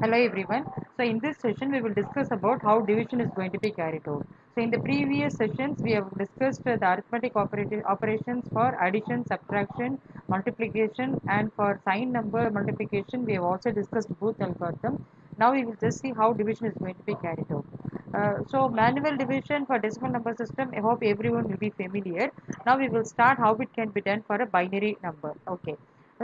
Hello everyone. So in this session we will discuss about how division is going to be carried out. So in the previous sessions we have discussed the arithmetic operations for addition, subtraction, multiplication, and for sign number multiplication we have also discussed both algorithm. Now we will just see how division is going to be carried out. So manual division for decimal number system, I hope everyone will be familiar. Now we will start how it can be done for a binary number. Okay.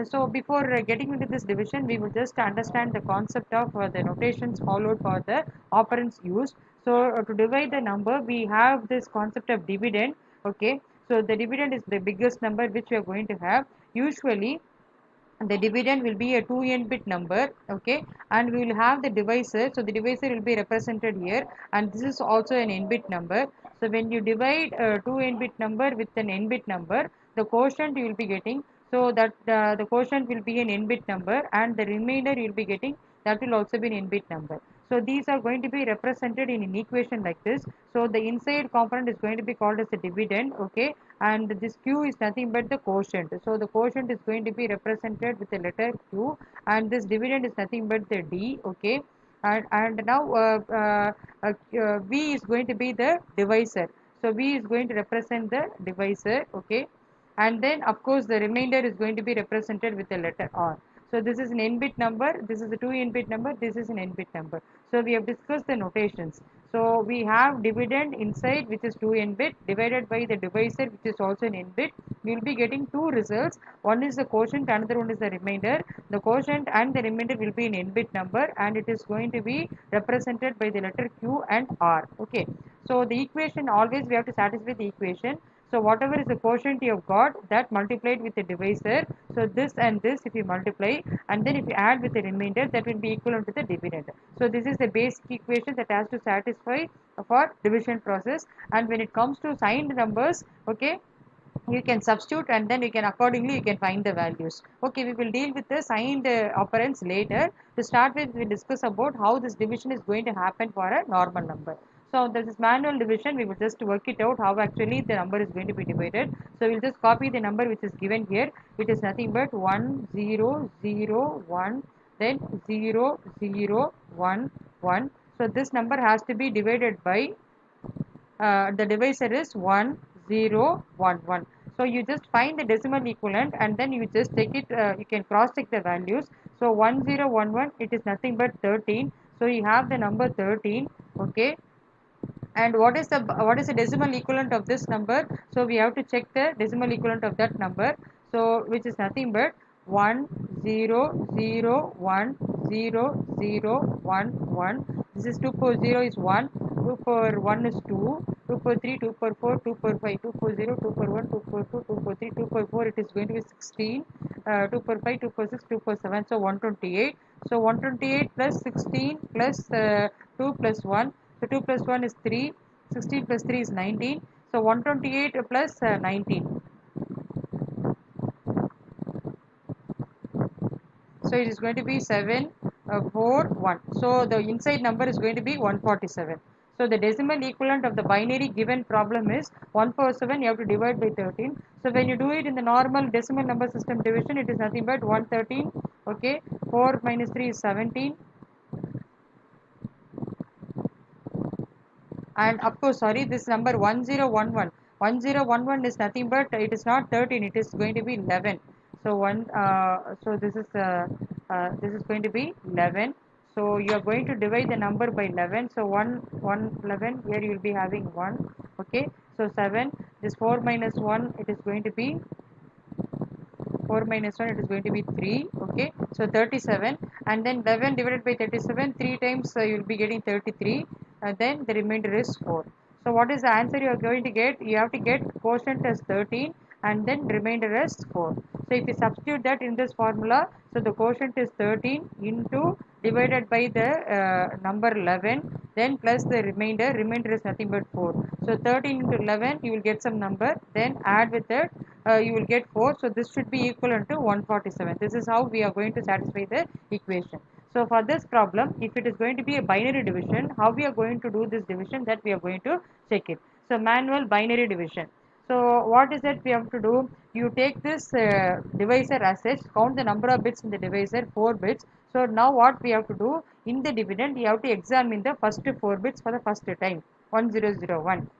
So before getting into this division, we will just understand the concept of the notations followed for the operands used. So to divide the number, we have this concept of dividend. Okay, so the dividend is the biggest number which we are going to have. Usually, the dividend will be a 2n bit number, okay, and we will have the divisor. So the divisor will be represented here, and this is also an n bit number. So when you divide a 2n bit number with an n bit number, the quotient you will be getting, so that the quotient will be an n bit number, and the remainder you will be getting, that will also be an n bit number. So these are going to be represented in an equation like this. So the inside component is going to be called as the dividend, okay, and this q is nothing but the quotient. So the quotient is going to be represented with the letter q, and this dividend is nothing but the d, okay. And now v is going to be the divisor. So v is going to represent the divisor, okay, and then of course the remainder is going to be represented with the letter r. So this is an n bit number, this is a 2 n bit number, this is an n bit number. So we have discussed the notations. So we have dividend inside, which is 2n bit, divided by the divisor, which is also an n bit. We will be getting two results. One is the quotient, another one is the remainder. The quotient and the remainder will be an n bit number, and it is going to be represented by the letter q and r. Okay. So the equation, always we have to satisfy the equation. So whatever is the quotient you have got, that multiplied with the divisor. So this and this if you multiply, and then if you add with the remainder, that will be equivalent to the dividend. So this is the basic equation that has to satisfy for division process. And when it comes to signed numbers, okay, you can substitute, and then you can accordingly you can find the values. Okay, we will deal with the signed operands later. To start with, we discuss about how this division is going to happen for a normal number. So this is manual division. We will just work it out how actually the number is going to be divided. So we'll just copy the number which is given here. It is nothing but 1001, then 0011. So this number has to be divided by the divisor is 1011. So you just find the decimal equivalent, and then you just take it, you can cross check the values. So 1011, it is nothing but 13. So you have the number 13, okay. And what is the decimal equivalent of this number? So we have to check the decimal equivalent of that number. So which is nothing but 10010011. This is 2 per 0 is 1, 2 per 1 is 2, 2 per 3, 2 per 4, 2 per 5, 2 per 0, 2 per 1, 2 per 2, 2 per 3, 2 per 4, it is going to be 16, 2 per 5, 2 per 6, 2 per 7, so 128. So 128 plus 16 plus 2 plus 1, so 2 plus 1 is 3, 16 plus 3 is 19. So 128 plus 19. So it is going to be 7, 4, 1. So the inside number is going to be 147. So the decimal equivalent of the binary given problem is 147. You have to divide by 13. So when you do it in the normal decimal number system division, it is nothing but 113. Okay, 4 minus 3 is 17. And of course, sorry, this number 1011 is nothing but, it is not 13, it is going to be 11. So so this is going to be 11. So you are going to divide the number by 11. So 11, here you will be having 1, okay. So 7, this 4 minus 1, it is going to be 4 minus 1, it is going to be 3, okay. So 37, and then 11 divided by 37, 3 times you will be getting 33, and then the remainder is 4. So what is the answer you are going to get? You have to get quotient as 13, and then remainder as 4. So if you substitute that in this formula, so the quotient is 13 into divided by the number 11, then plus the remainder is nothing but 4. So 13 into 11, you will get some number, then add with it, you will get 4. So this should be equivalent to 147. This is how we are going to satisfy the equation. So for this problem, if it is going to be a binary division, how we are going to do this division, that we are going to check it. So manual binary division. So what is that we have to do? You take this divisor as such, count the number of bits in the divisor, 4 bits. So now what we have to do in the dividend, you have to examine the first 4 bits for the first time, 1001.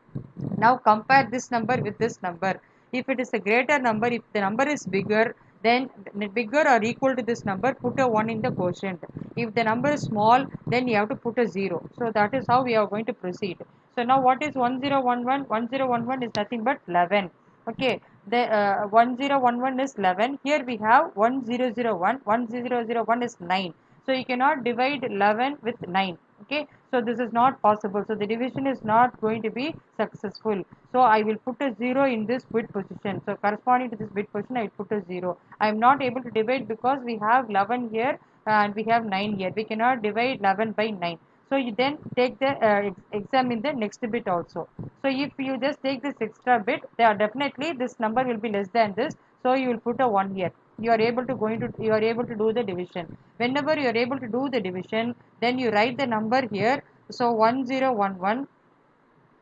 Now compare this number with this number. If it is a greater number, if the number is bigger, then bigger or equal to this number, put a 1 in the quotient. If the number is small, then you have to put a 0. So that is how we are going to proceed. So now what is 1011? 1011 is nothing but 11. Okay, the 1011 is 11. Here we have 1001. 1001 is 9. So you cannot divide 11 with 9. Okay, so this is not possible. So the division is not going to be successful. So I will put a 0 in this bit position. So corresponding to this bit position, I will put a 0. I am not able to divide because we have 11 here and we have 9 here. We cannot divide 11 by 9. So you then take the examine the next bit also. So if you just take this extra bit, there definitely this number will be less than this. So you will put a 1 here. You are able to do the division. Whenever you are able to do the division, then you write the number here. So 1011,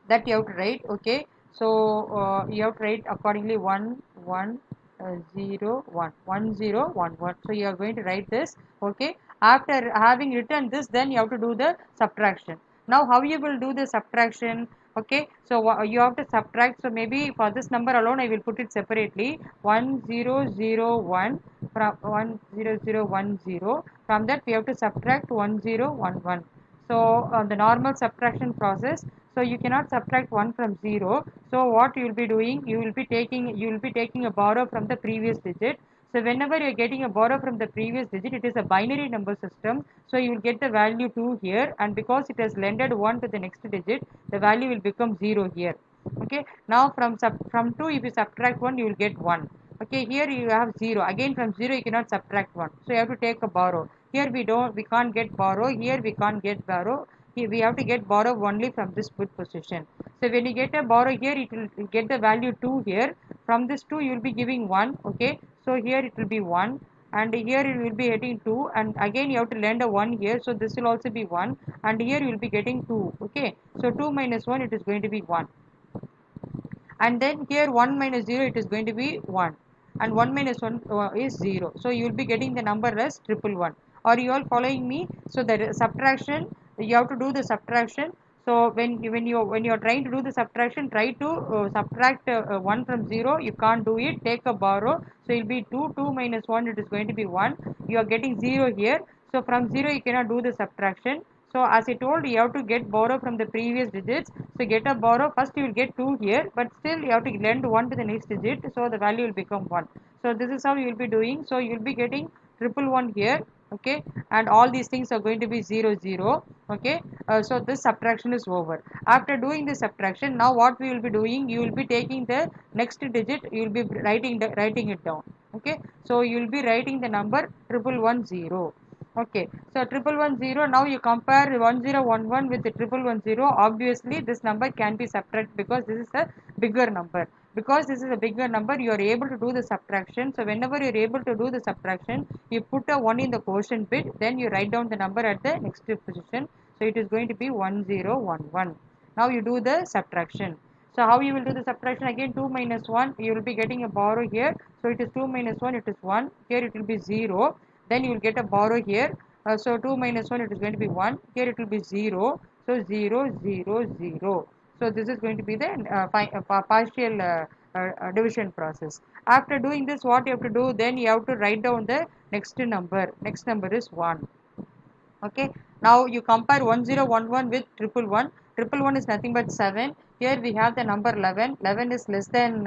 that you have to write. Okay, so you have to write accordingly 1 1 0 1 1 0 1 1. So you are going to write this. Okay, after having written this, then you have to do the subtraction. Now how you will do the subtraction? Okay, so you have to subtract. So maybe for this number alone I will put it separately, 1001 from 10010. From that we have to subtract 1011. So the normal subtraction process, so you cannot subtract 1 from 0. So what you will be doing, you will be taking a borrow from the previous digit. So whenever you are getting a borrow from the previous digit, it is a binary number system. So you will get the value 2 here, and because it has lended 1 to the next digit, the value will become 0 here. Okay, now from 2, if you subtract 1, you will get 1. Okay, here you have 0. Again from 0 you cannot subtract 1. So you have to take a borrow. Here we can't get borrow. Here we can't get borrow. Here we have to get borrow only from this put position. So when you get a borrow here, it will get the value 2 here. From this 2 you will be giving 1. Okay, so here it will be 1, and here it will be getting 2, and again you have to lend a 1 here, so this will also be 1, and here you will be getting 2. Okay, so 2 minus 1, it is going to be 1, and then here 1 minus 0, it is going to be 1, and 1 minus 1 is 0. So you will be getting the number as 111. Are you all following me? So the subtraction, you have to do the subtraction. So when you are trying to do the subtraction, try to subtract 1 from 0. You can't do it, take a borrow. So it will be 2 minus 1, it is going to be 1. You are getting 0 here. So from 0 you cannot do the subtraction. So as I told, you have to get borrow from the previous digits. So get a borrow, first you will get 2 here, but still you have to lend 1 to the next digit, so the value will become 1. So this is how you will be doing. So you will be getting 111 here. Okay, and all these things are going to be 0 0. Okay, so this subtraction is over. After doing this subtraction, now what we will be doing, you will be taking the next digit, you will be writing it down. Okay, so you will be writing the number 1110. Okay, so 1110. Now you compare 1011 with the 1110. Obviously, this number can be subtracted because this is a bigger number. Because this is a bigger number, you are able to do the subtraction. So whenever you are able to do the subtraction, you put a 1 in the quotient bit, then you write down the number at the next position. So it is going to be 1011. Now you do the subtraction. So how you will do the subtraction? Again 2 minus 1, you will be getting a borrow here. So it is 2 minus 1, it is 1. Here it will be 0. Then you will get a borrow here. So 2 minus 1, it is going to be 1. Here it will be 0. So 0 0 0. So this is going to be the partial division process. After doing this, what you have to do? Then you have to write down the next number. Next number is 1. Okay, now you compare 1011 with 111. 111 is nothing but 7. Here we have the number 11. 11 is less than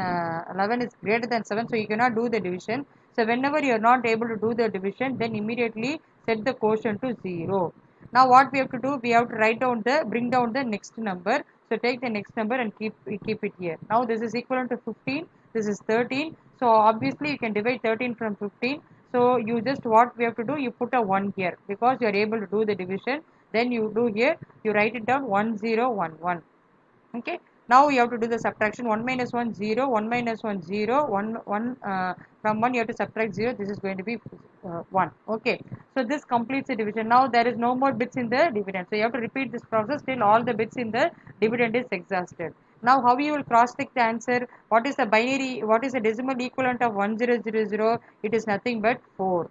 11 is greater than 7, so you cannot do the division. So whenever you are not able to do the division, then immediately set the quotient to 0. Now what we have to do, we have to bring down the next number. So take the next number and keep it here. Now this is equivalent to 15. This is 13. So obviously you can divide 13 from 15. So you just, what we have to do, you put a 1 here because you are able to do the division. Then you do here, you write it down 1011. Okay, now you have to do the subtraction. 1 minus 1 0, 1 minus 1 0, 1 1 from 1 you have to subtract 0. This is going to be 1. Okay, so this completes the division. Now there is no more bits in the dividend, so you have to repeat this process till all the bits in the dividend is exhausted. Now how you will cross check the answer? What is the decimal equivalent of 1000? It is nothing but 4.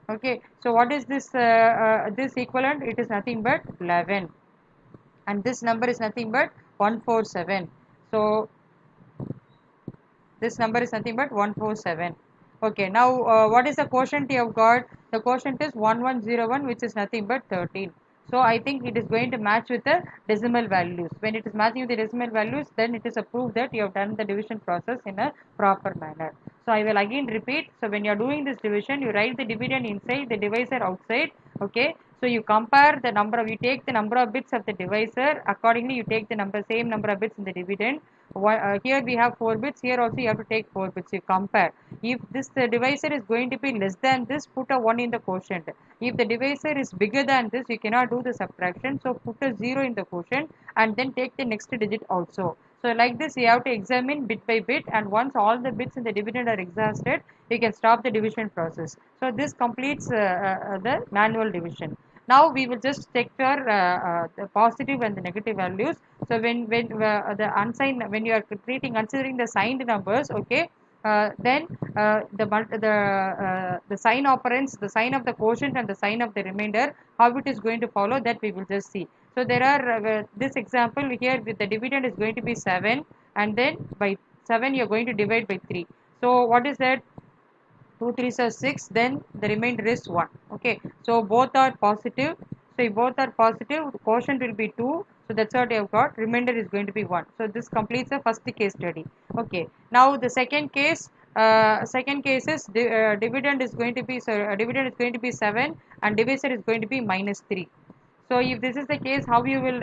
Okay, so what is this equivalent? It is nothing but 11, and this number is nothing but 147. So this number is nothing but 147. Okay, now what is the quotient you have got? The quotient is 1101, which is nothing but 13. So I think it is going to match with the decimal values. When it is matching with the decimal values, then it is a proof that you have done the division process in a proper manner. So I will again repeat. So when you are doing this division, you write the dividend inside, the divisor outside. Okay. So you compare the number of, you take the number of bits of the divisor. Accordingly, you take the same number of bits in the dividend. Here we have 4 bits. Here also you have to take 4 bits. You compare. If this divisor is going to be less than this, put a 1 in the quotient. If the divisor is bigger than this, you cannot do the subtraction. So put a 0 in the quotient and then take the next digit also. So like this, you have to examine bit by bit, and once all the bits in the dividend are exhausted, you can stop the division process. So this completes the manual division. Now we will just check for the positive and the negative values. So when the unsigned, when you are treating considering the signed numbers, okay, then the sign operands, the sign of the quotient and the sign of the remainder, how it is going to follow, that we will just see. So there are this example here with the dividend is going to be 7, and then by 7 you are going to divide by 3. So what is that? 2 3s are 6, then the remainder is 1. Okay, so both are positive. So if both are positive, the quotient will be 2. So that's what I have got. Remainder is going to be 1. So this completes the first case study. Okay, now the second case is dividend is going to be, dividend is going to be 7 and divisor is going to be minus 3. So if this is the case, how you will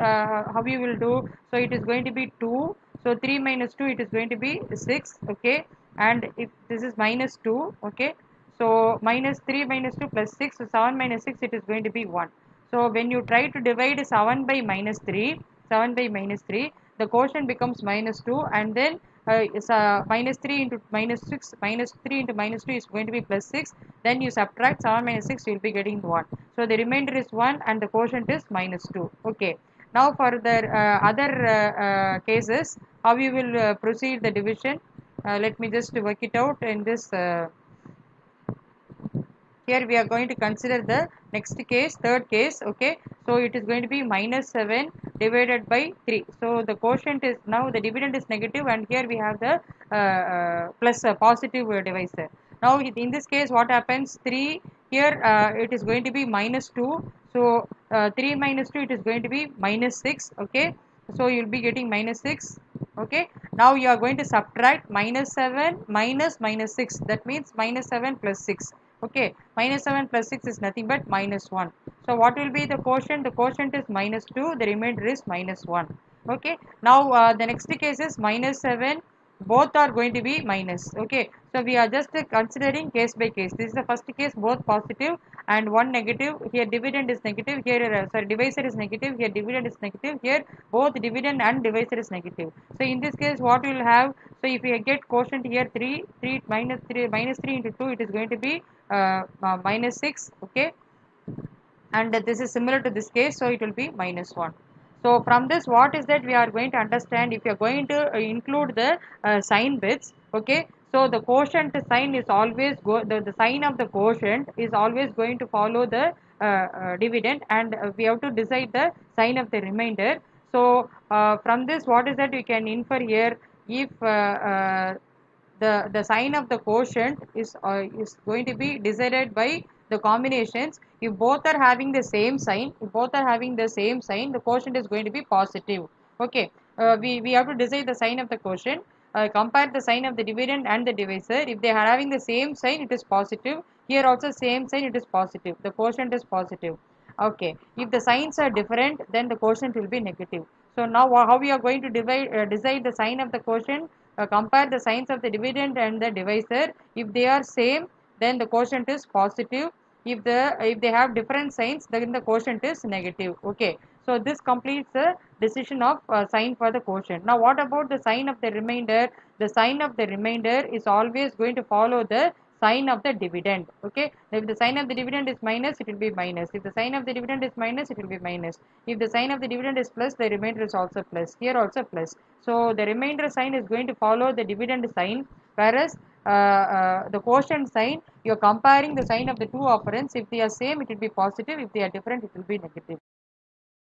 do? So it is going to be 2. So 3 minus 2, it is going to be 6. Okay, and if this is minus 2, okay, so minus 3 minus 2 plus 6, so 7 minus 6, it is going to be 1. So when you try to divide 7 by minus 3, 7 by minus 3, the quotient becomes minus 2, and then minus 3 into minus 6, minus 3 into minus 2 is going to be plus 6. Then you subtract 7 minus 6, you will be getting 1. So the remainder is 1 and the quotient is minus 2. Okay. Now for the other cases, how you will proceed the division? Let me just work it out in this. Here we are going to consider the next case, third case. Okay, so it is going to be minus 7 divided by 3. So the quotient is, now the dividend is negative, and here we have the plus positive divisor. Now in this case what happens? 3 here, it is going to be minus 2. So 3 minus 2, it is going to be minus 6. Okay, so you'll be getting minus 6. Okay, now you are going to subtract minus 7 minus minus 6, that means minus 7 plus 6. Okay, minus 7 plus 6 is nothing but minus 1. So what will be the quotient? The quotient is minus 2, the remainder is minus 1. Okay, now the next case is minus 7, both are going to be minus. Okay, so we are just considering case by case. This is the first case, both positive and one negative. Here dividend is negative, here sorry, divisor is negative, here dividend is negative, here both dividend and divisor is negative. So in this case what we will have? So if we get quotient here 3, 3 minus 3 minus 3 into 2, it is going to be minus 6. Okay, and this is similar to this case, so it will be minus 1. So from this, what is that we are going to understand? If you are going to include the sign bits, okay, so the quotient sign is always the sign of the quotient is always going to follow the dividend, and we have to decide the sign of the remainder. So from this, what is that we can infer here? If the sign of the quotient is going to be decided by the combinations. If both are having the same sign, if both are having the same sign, the quotient is going to be positive. Okay, we have to decide the sign of the quotient. Compare the sign of the dividend and the divisor. If they are having the same sign, it is positive. Here also same sign, it is positive. The quotient is positive. Okay, if the signs are different, then the quotient will be negative. So now how we are going to decide the sign of the quotient? Compare the signs of the dividend and the divisor. If they are same, then the quotient is positive. If they have different signs, then the quotient is negative. Okay, so this completes the decision of sign for the quotient. Now what about the sign of the remainder? The sign of the remainder is always going to follow the sign of the dividend. Okay, if the sign of the dividend is minus, it will be minus. If the sign of the dividend is minus, it will be minus. If the sign of the dividend is plus, the remainder is also plus. Here also plus. So the remainder sign is going to follow the dividend sign, whereas the quotient sign, you're comparing the sign of the two operands. If they are same, it will be positive. If they are different, it will be negative.